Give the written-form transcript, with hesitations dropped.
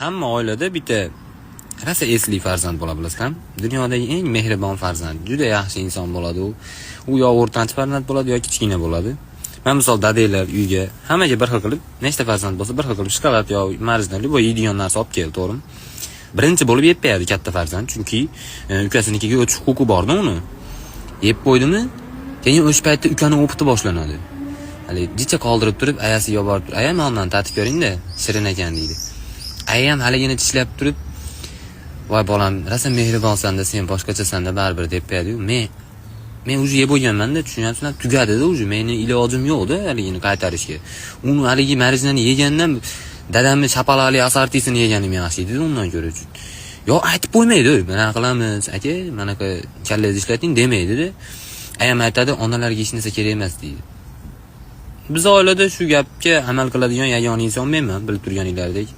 Hamma oilada bitta rasa esli farzand bo'la bilasizlar. Dunyodagi eng mehribon farzand, juda yaxshi inson bo'ladi u. U yo o'rtanchi farzand bo'ladi yo kichkina bo'ladi. Men misol dadanglar uyga hammaga bir xil qilib, nechta farzand bo'lsa bir xil qilib shokolad yo marzdan любой yeydigan narsa olib kel, to'g'rimi? Birinchi bo'lib yeb beradi katta farzand, chunki ukasinikiga o'tish huquqi bor-da uni. Yeb qo'ydimi? Keyin o'sha paytda ukaning o'piti boshlanadi. Hali jicha qoldirib turib, ayasiga borib turib, "Aya, nondan tatib ko'ring-da, shirin ekan" deydi. Aya ham haligini tishlab turib, "Voy bolam, rosa mehribonsan-da, sen boshqachasan-da baribir" deb beradi-yu. Men o'zi yeb bo'lganman-da, tushunyapsizlar, tugadi-da o'zi. Mening ilojim yo'q-da haligini qaytarishga. Uni haligi marijnani yegandan dadamni shapalaqli asortisini yeganim yaxshi edi undan ko'ra. Yo aytib qo'ymaydi, "Mana qilamiz, aka, mana kallangizni ishlating" demaydi-da. Ayam aytadi, "Onalarga hech narsa kerak emas" deydi. Biz oilada shu gapga amal qiladigan yagona inson menman, bilib turganinglardek.